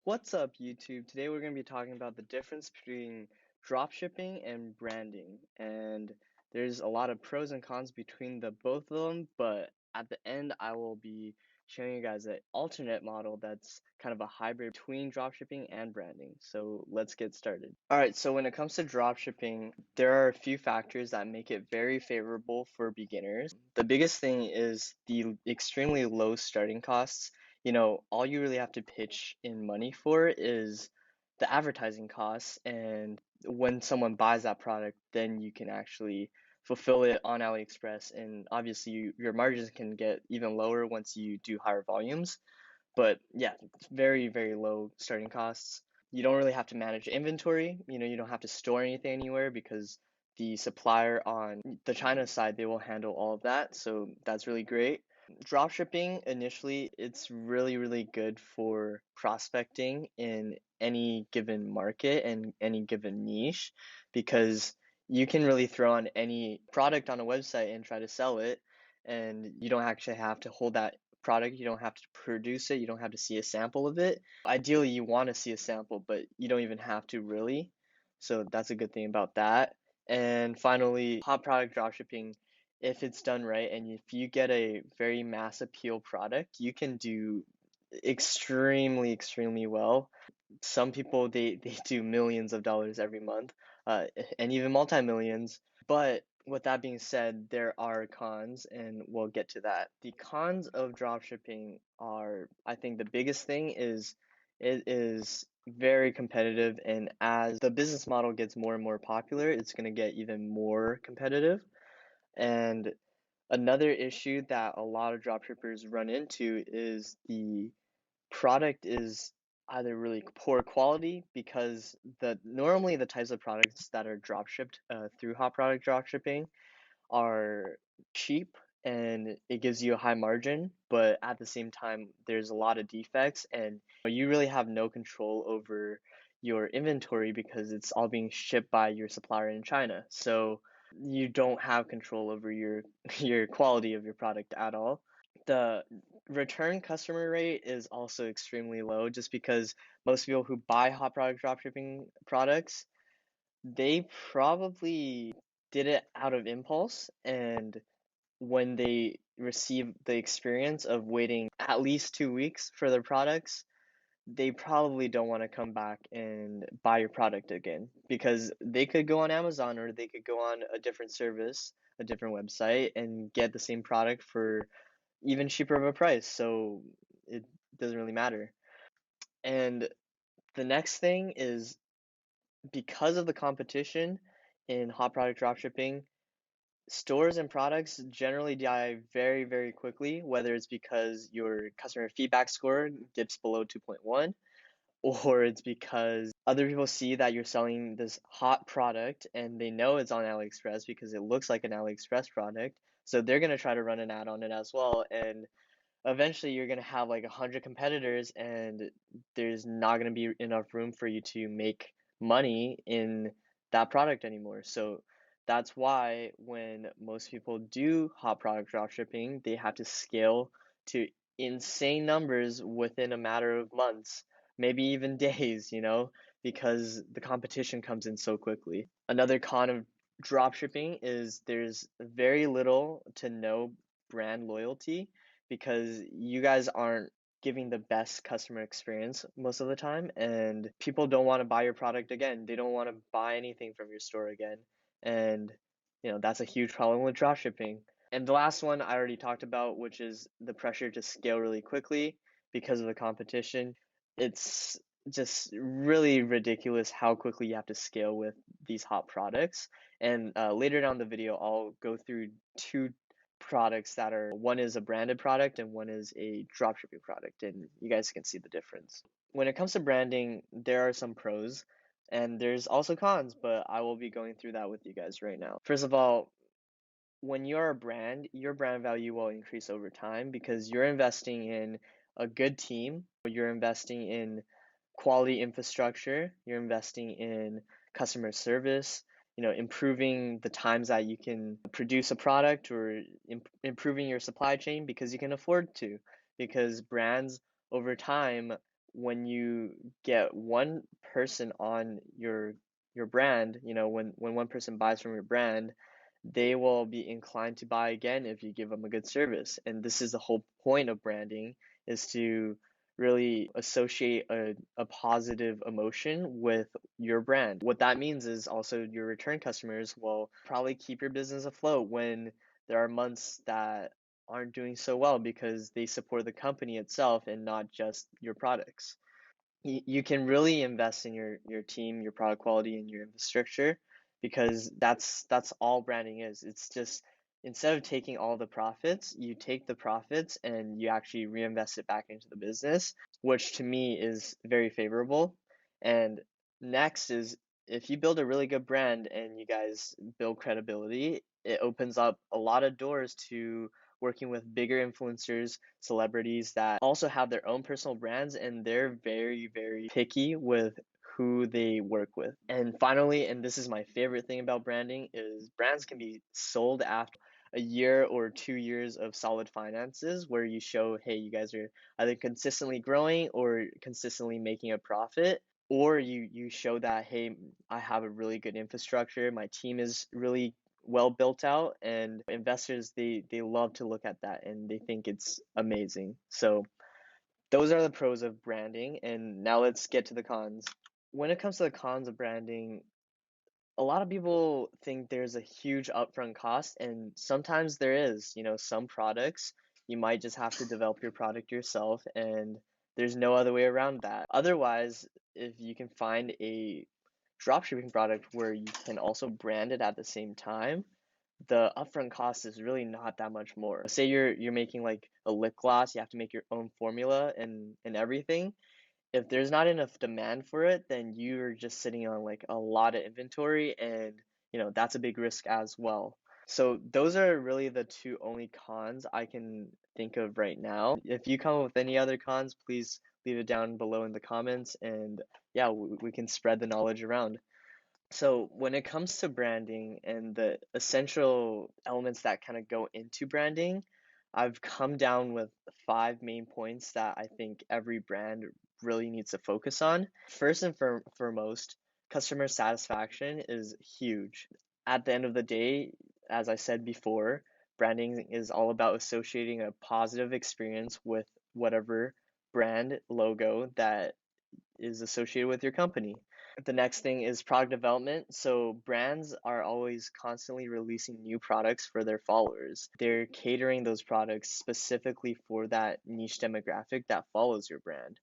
What's up, YouTube? Today we're going to be talking about the difference between dropshipping and branding. And there's a lot of pros and cons between the both of them, but at the end I will be showing you guys an alternate model that's kind of a hybrid between dropshipping and branding. So let's get started. All right, so when it comes to dropshipping, there are a few factors that make it very favorable for beginners. The biggest thing is the extremely low starting costs. All you really have to pitch in money for is the advertising costs. And when someone buys that product, then you can actually fulfill it on AliExpress. And obviously, your margins can get even lower once you do higher volumes. But yeah, it's very, very low starting costs. You don't really have to manage inventory. You don't have to store anything anywhere because the supplier on the China side, they will handle all of that. So that's really great. Dropshipping initially, it's really, really good for prospecting in any given market and any given niche because you can really throw on any product on a website and try to sell it, and you don't actually have to hold that product. You don't have to produce it. You don't have to see a sample of it. Ideally, you want to see a sample, but you don't even have to really. So that's a good thing about that. And finally, hot product dropshipping, if it's done right and if you get a very mass appeal product, you can do extremely, extremely well. Some people they do millions of dollars every month, and even multi-millions. But with that being said, there are cons, and we'll get to that. The cons of dropshipping are, I think the biggest thing is it is very competitive, and as the business model gets more and more popular, it's going to get even more competitive. And another issue that a lot of dropshippers run into is the product is either really poor quality because normally the types of products that are drop shipped through hot product drop shipping are cheap and it gives you a high margin, but at the same time there's a lot of defects and you really have no control over your inventory because it's all being shipped by your supplier in China. So you don't have control over your your quality of your product at all. The return customer rate is also extremely low just because most people who buy hot product dropshipping products, they probably did it out of impulse, and when they receive the experience of waiting at least 2 weeks for their products, they probably don't want to come back and buy your product again because they could go on Amazon or they could go on a different service, a different website, and get the same product for even cheaper of a price. So it doesn't really matter. And the next thing is because of the competition in hot product dropshipping, stores and products generally die very, very quickly, whether it's because your customer feedback score dips below 2.1, or it's because other people see that you're selling this hot product and they know it's on AliExpress because it looks like an AliExpress product. So they're going to try to run an ad on it as well. And eventually you're going to have like 100 competitors and there's not going to be enough room for you to make money in that product anymore. So that's why when most people do hot product dropshipping, they have to scale to insane numbers within a matter of months, maybe even days, because the competition comes in so quickly. Another con of dropshipping is there's very little to no brand loyalty because you guys aren't giving the best customer experience most of the time, and people don't want to buy your product again. They don't want to buy anything from your store again. And that's a huge problem with dropshipping. And the last one I already talked about, which is the pressure to scale really quickly because of the competition. It's just really ridiculous how quickly you have to scale with these hot products. And later down the video, I'll go through two products that are, one is a branded product and one is a dropshipping product, and you guys can see the difference. When it comes to branding, there are some pros and there's also cons, but I will be going through that with you guys right now. First of all, when you're a brand, your brand value will increase over time because you're investing in a good team, you're investing in quality infrastructure, you're investing in customer service, improving the times that you can produce a product or improving your supply chain because you can afford to. Because brands over time when you get one person on your brand, when one person buys from your brand, they will be inclined to buy again if you give them a good service. And this is the whole point of branding, is to really associate a positive emotion with your brand. What that means is also your return customers will probably keep your business afloat when there are months that aren't doing so well because they support the company itself and not just your products. You can really invest in your team, your product quality, and your infrastructure, because that's all branding is. It's just, instead of taking all the profits, you take the profits and you actually reinvest it back into the business, which to me is very favorable. And next is, if you build a really good brand and you guys build credibility, it opens up a lot of doors to working with bigger influencers, celebrities that also have their own personal brands, and they're very, very picky with who they work with. And finally, and this is my favorite thing about branding, is brands can be sold after a year or 2 years of solid finances, where you show, hey, you guys are either consistently growing or consistently making a profit, or you show that, hey, I have a really good infrastructure, my team is really well built out, and investors, they love to look at that and they think it's amazing. So those are the pros of branding, and now let's get to the cons. When it comes to the cons of branding, a lot of people think there's a huge upfront cost, and sometimes there is. Some products you might just have to develop your product yourself, and there's no other way around that. Otherwise, if you can find a dropshipping product where you can also brand it at the same time, the upfront cost is really not that much more. Say you're making like a lip gloss, you have to make your own formula and everything. If there's not enough demand for it, then you're just sitting on like a lot of inventory, and that's a big risk as well. So those are really the two only cons I can think of right now. If you come up with any other cons, please leave it down below in the comments, and yeah, we can spread the knowledge around. So when it comes to branding and the essential elements that kind of go into branding, I've come down with 5 main points that I think every brand really needs to focus on. First and foremost, customer satisfaction is huge. At the end of the day, as I said before, branding is all about associating a positive experience with whatever brand logo that is associated with your company. The next thing is product development. So brands are always constantly releasing new products for their followers. They're catering those products specifically for that niche demographic that follows your brand.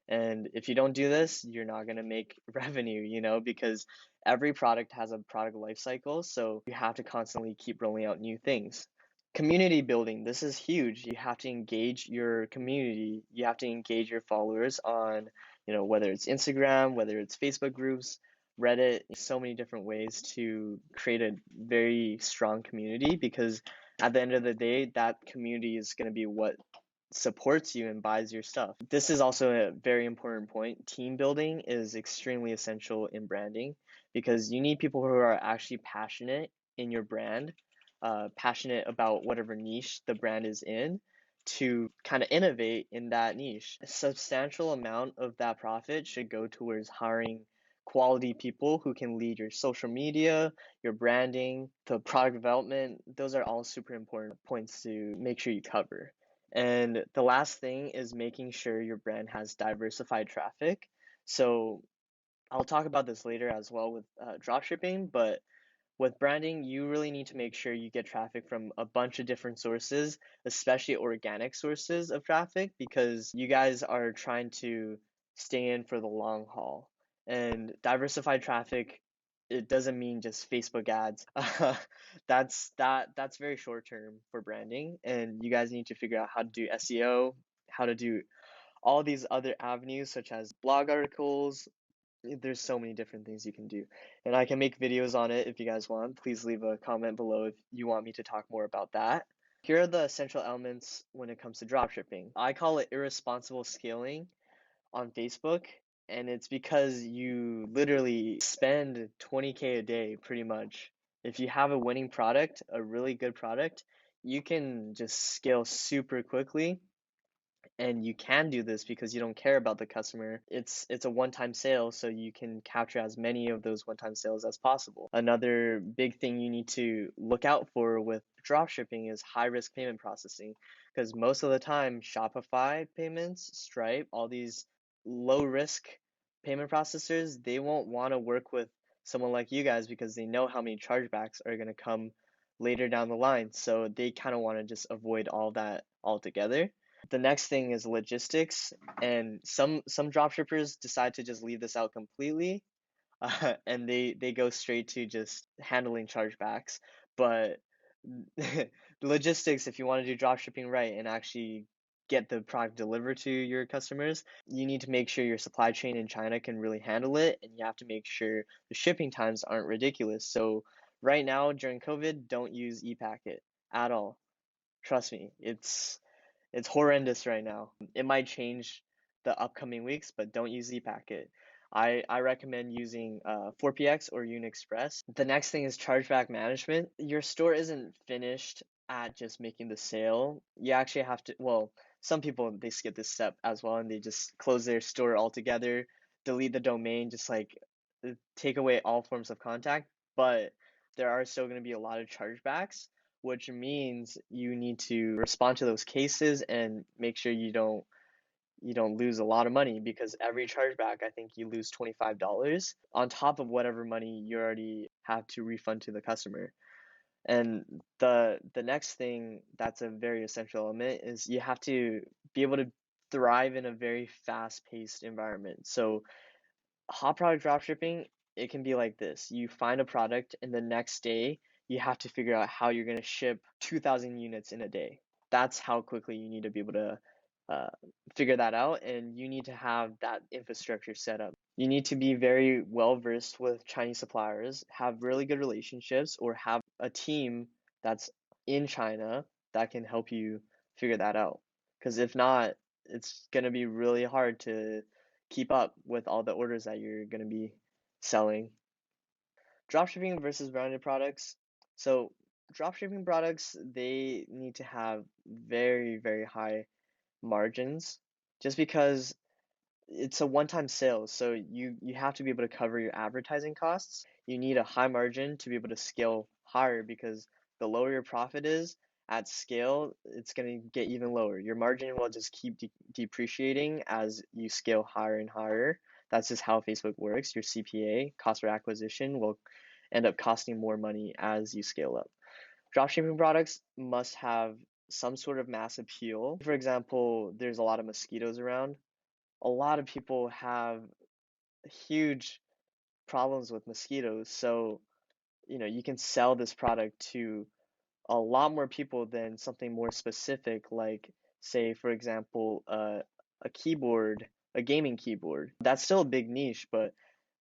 And if you don't do this, you're not going to make revenue, because every product has a product life cycle. So you have to constantly keep rolling out new things. Community building, this is huge. You have to engage your community. You have to engage your followers on, whether it's Instagram, whether it's Facebook groups, Reddit, so many different ways to create a very strong community, because at the end of the day, that community is going to be what supports you and buys your stuff. This is also a very important point. Team building is extremely essential in branding, because you need people who are actually passionate in your brand, passionate about whatever niche the brand is in, to kind of innovate in that niche. A substantial amount of that profit should go towards hiring quality people who can lead your social media, your branding, the product development. Those are all super important points to make sure you cover. And the last thing is making sure your brand has diversified traffic. So I'll talk about this later as well with dropshipping, but with branding, you really need to make sure you get traffic from a bunch of different sources, especially organic sources of traffic, because you guys are trying to stay in for the long haul. And diversified traffic, it doesn't mean just Facebook ads. That's very short term for branding, and you guys need to figure out how to do SEO, how to do all these other avenues such as blog articles. There's so many different things you can do, and I can make videos on it if you guys want. Please leave a comment below if you want me to talk more about that. Here are the essential elements when it comes to dropshipping. I call it irresponsible scaling on Facebook, and it's because you literally spend 20K a day pretty much. If you have a winning product, a really good product, you can just scale super quickly And you can do this because you don't care about the customer. It's a one-time sale, so you can capture as many of those one-time sales as possible. Another big thing you need to look out for with dropshipping is high-risk payment processing, because most of the time Shopify payments, Stripe, all these low-risk payment processors, they won't want to work with someone like you guys because they know how many chargebacks are going to come later down the line. So they kind of want to just avoid all that altogether. The next thing is logistics, and some dropshippers decide to just leave this out completely, and they go straight to just handling chargebacks. But the logistics, if you want to do dropshipping right and actually get the product delivered to your customers, you need to make sure your supply chain in China can really handle it, and you have to make sure the shipping times aren't ridiculous. So right now during COVID, don't use ePacket at all. Trust me, it's horrendous right now. It might change the upcoming weeks, but don't use ePacket. I recommend using 4PX or Unixpress. The next thing is chargeback management. Your store isn't finished at just making the sale. You actually have to, well, some people they skip this step as well and they just close their store altogether, delete the domain, just like take away all forms of contact. But there are still going to be a lot of chargebacks, which means you need to respond to those cases and make sure you don't lose a lot of money, because every chargeback I think you lose $25 on top of whatever money you already have to refund to the customer. And the next thing that's a very essential element is you have to be able to thrive in a very fast-paced environment. So hot product dropshipping, it can be like this. You find a product and the next day you have to figure out how you're going to ship 2,000 units in a day. That's how quickly you need to be able to uh, figure that out, and you need to have that infrastructure set up. You need to be very well versed with Chinese suppliers, have really good relationships, or have a team that's in China that can help you figure that out. Because if not, it's going to be really hard to keep up with all the orders that you're going to be selling. Dropshipping versus branded products. So, dropshipping products, they need to have very, very high margins just because it's a one-time sale. So you have to be able to cover your advertising costs. You need a high margin to be able to scale higher, because the lower your profit is at scale, it's going to get even lower. Your margin will just keep depreciating as you scale higher and higher. That's just how Facebook works. Your CPA, cost per acquisition, will end up costing more money as you scale up. Dropshipping products must have some sort of mass appeal. For example, there's a lot of mosquitoes around. A lot of people have huge problems with mosquitoes. So, you can sell this product to a lot more people than something more specific, like, say, for example, a keyboard, a gaming keyboard. That's still a big niche, but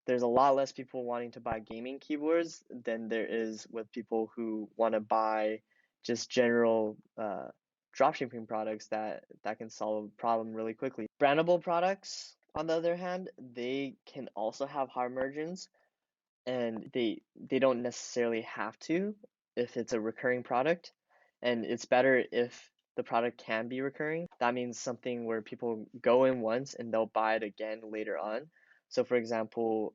there's a lot less people wanting to buy gaming keyboards than there is with people who want to buy just general dropshipping products that can solve a problem really quickly. Brandable products, on the other hand, they can also have high margins, and they don't necessarily have to if it's a recurring product, and it's better if the product can be recurring. That means something where people go in once and they'll buy it again later on. So for example,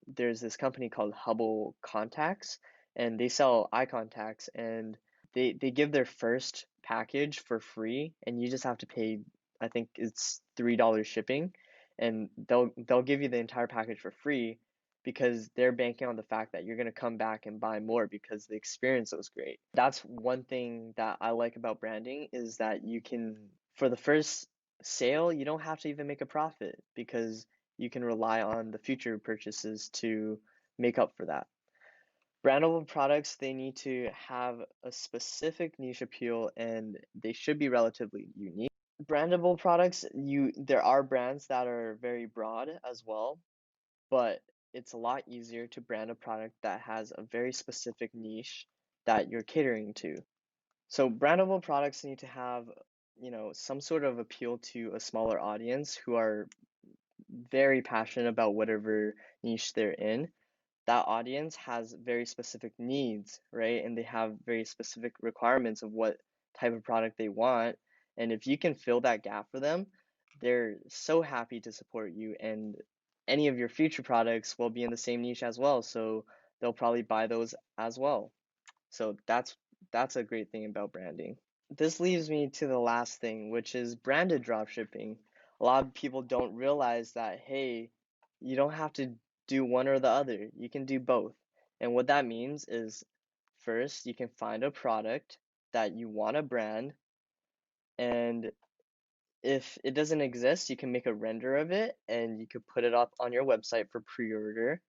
there's this company called Hubble Contacts, and they sell eye contacts, and they give their first package for free, and you just have to pay, I think it's $3 shipping, and they'll give you the entire package for free, because they're banking on the fact that you're going to come back and buy more because the experience was great. That's one thing that I like about branding, is that you can, for the first sale, you don't have to even make a profit, because you can rely on the future purchases to make up for that. Brandable products, they need to have a specific niche appeal, and they should be relatively unique. Brandable products, there are brands that are very broad as well, but it's a lot easier to brand a product that has a very specific niche that you're catering to. So brandable products need to have, some sort of appeal to a smaller audience who are very passionate about whatever niche they're in. That audience has very specific needs, right? And they have very specific requirements of what type of product they want. And if you can fill that gap for them, they're so happy to support you, and any of your future products will be in the same niche as well, so they'll probably buy those as well. So that's a great thing about branding. This leads me to the last thing, which is branded dropshipping. A lot of people don't realize that, hey, you don't have to do one or the other. You can do both. And what that means is, first, you can find a product that you want to brand, and if it doesn't exist, you can make a render of it and you could put it up on your website for pre-order.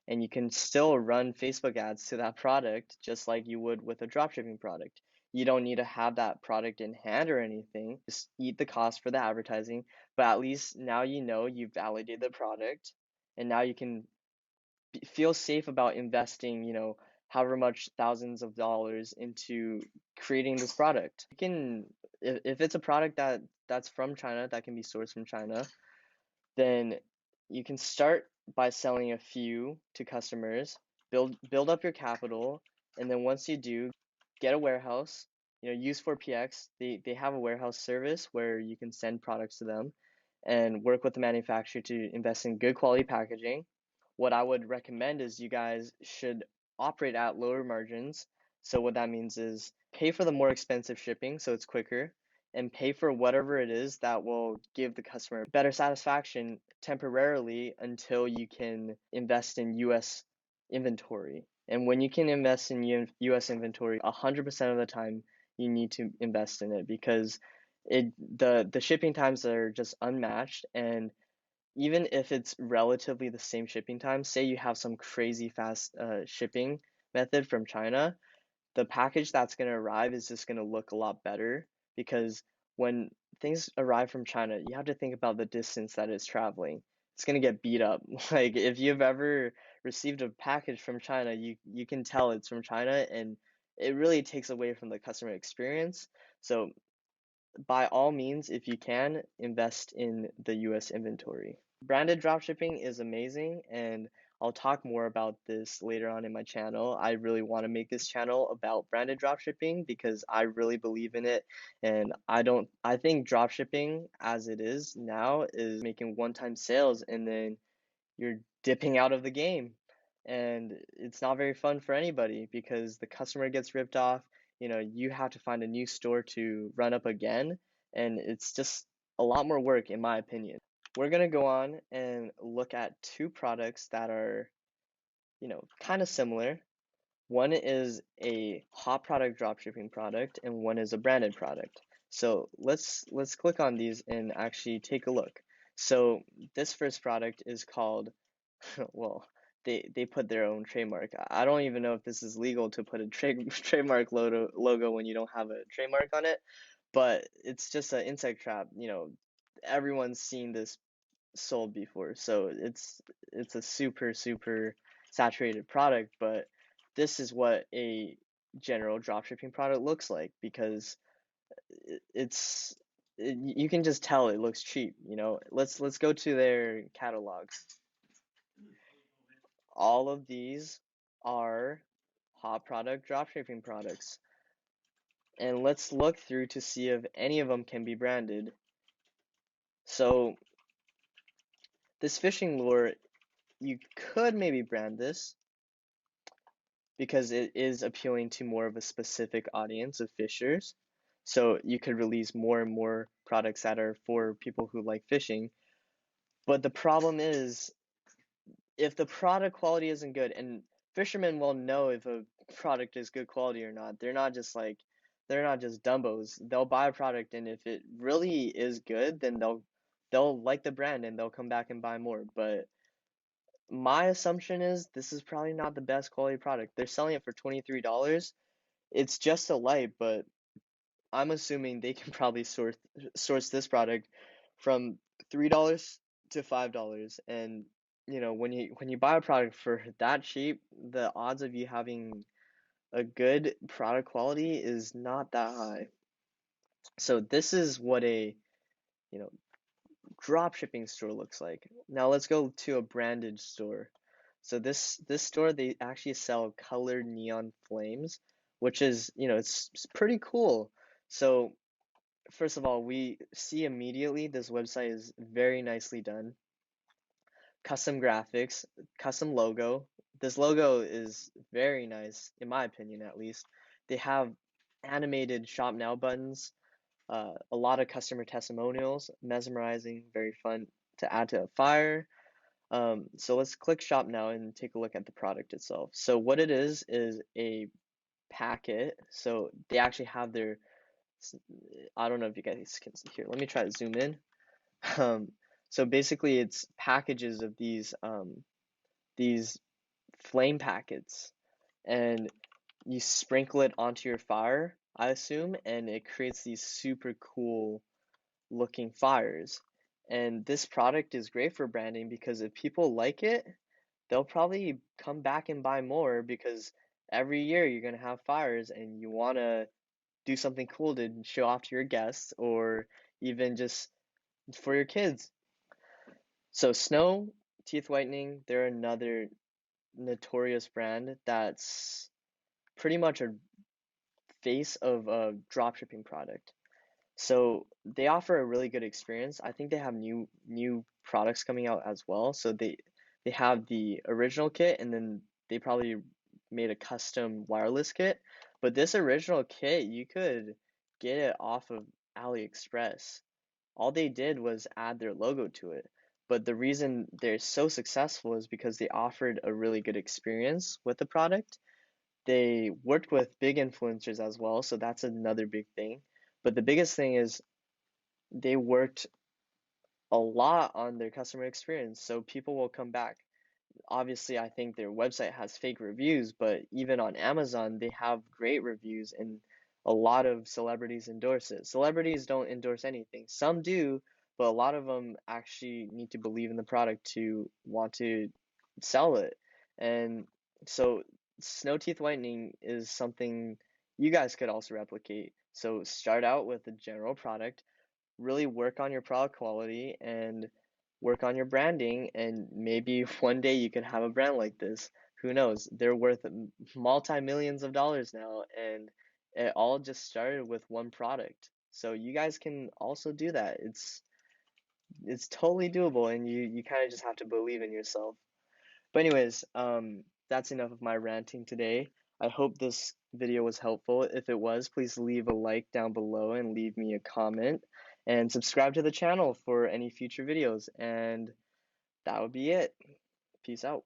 And you can still run Facebook ads to that product just like you would with a dropshipping product. You don't need to have that product in hand or anything. Just eat the cost for the advertising, but at least now you know you've validated the product, and now you can feel safe about investing, however much thousands of dollars into creating this product. You can, if it's a product that's from China, that can be sourced from China, then you can start by selling a few to customers, build up your capital, and then once you do, get a warehouse. Use 4PX. They have a warehouse service where you can send products to them and work with the manufacturer to invest in good quality packaging. What I would recommend is you guys should operate at lower margins. So what that means is pay for the more expensive shipping so it's quicker, and pay for whatever it is that will give the customer better satisfaction temporarily until you can invest in US inventory. And when you can invest in US inventory, 100% of the time you need to invest in it, because the shipping times are just unmatched. And even if it's relatively the same shipping time, say you have some crazy fast shipping method from China, the package that's going to arrive is just going to look a lot better, because when things arrive from China, you have to think about the distance that it's traveling. It's going to get beat up. Like if you've ever received a package from China, you can tell it's from China, and it really takes away from the customer experience. So by all means, if you can, invest in the US inventory. Branded dropshipping is amazing, and I'll talk more about this later on in my channel. I really want to make this channel about branded dropshipping because I really believe in it, and I think dropshipping as it is now is making one-time sales and then you're dipping out of the game. And it's not very fun for anybody because the customer gets ripped off. You have to find a new store to run up again, and it's just a lot more work, in my opinion. We're going to go on and look at two products that are, kind of similar. One is a hot product dropshipping product, and one is a branded product. So let's click on these and actually take a look. So this first product is called, well, they put their own trademark. I don't even know if this is legal to put a trademark logo when you don't have a trademark on it, but it's just an insect trap. Everyone's seen this sold before, so it's a super saturated product, but this is what a general dropshipping product looks like, because you can just tell it looks cheap. Let's go to their catalogs. All of these are hot product dropshipping products, and let's look through to see if any of them can be branded. So this fishing lure, you could maybe brand this because it is appealing to more of a specific audience of fishers. So you could release more and more products that are for people who like fishing. But the problem is, if the product quality isn't good, and fishermen will know if a product is good quality or not. They're not just dumbos. They'll buy a product, and if it really is good, then they'll like the brand and they'll come back and buy more. But my assumption is this is probably not the best quality product. They're selling it for $23. It's just a light, but I'm assuming they can probably source this product from $3 to $5. And when you buy a product for that cheap, the odds of you having a good product quality is not that high. So this is what a you know drop shipping store looks like. Now let's go to a branded store. So this store, they actually sell colored neon flames, which is, it's pretty cool. So first of all, we see immediately this website is very nicely done. Custom graphics, custom logo. This logo is very nice, in my opinion at least. They have animated shop now buttons, a lot of customer testimonials, mesmerizing, very fun to add to a fire. So let's click shop now and take a look at the product itself. So what it is a packet. So they actually have their, I don't know if you guys can see here. Let me try to zoom in. Um, so basically it's packages of these flame packets, and you sprinkle it onto your fire, I assume, and it creates these super cool looking fires. And this product is great for branding because if people like it, they'll probably come back and buy more because every year you're going to have fires and you want to do something cool to show off to your guests or even just for your kids. So Snow Teeth Whitening, they're another notorious brand that's pretty much a face of a dropshipping product. So they offer a really good experience. I think they have new products coming out as well. So they have the original kit and then they probably made a custom wireless kit. But this original kit, you could get it off of AliExpress. All they did was add their logo to it. But the reason they're so successful is because they offered a really good experience with the product. They worked with big influencers as well, so that's another big thing. But the biggest thing is they worked a lot on their customer experience, so people will come back. Obviously, I think their website has fake reviews, but even on Amazon, they have great reviews and a lot of celebrities endorse it. Celebrities don't endorse anything. Some do, but a lot of them actually need to believe in the product to want to sell it. And so snow teeth whitening is something you guys could also replicate. So start out with a general product, really work on your product quality and work on your branding, and maybe one day you could have a brand like this. Who knows? They're worth multi-millions of dollars now, and it all just started with one product. So you guys can also do that. It's totally doable, and you kind of just have to believe in yourself. But anyways, that's enough of my ranting today. I hope this video was helpful. If it was, please leave a like down below and leave me a comment and subscribe to the channel for any future videos. And that would be it. Peace out.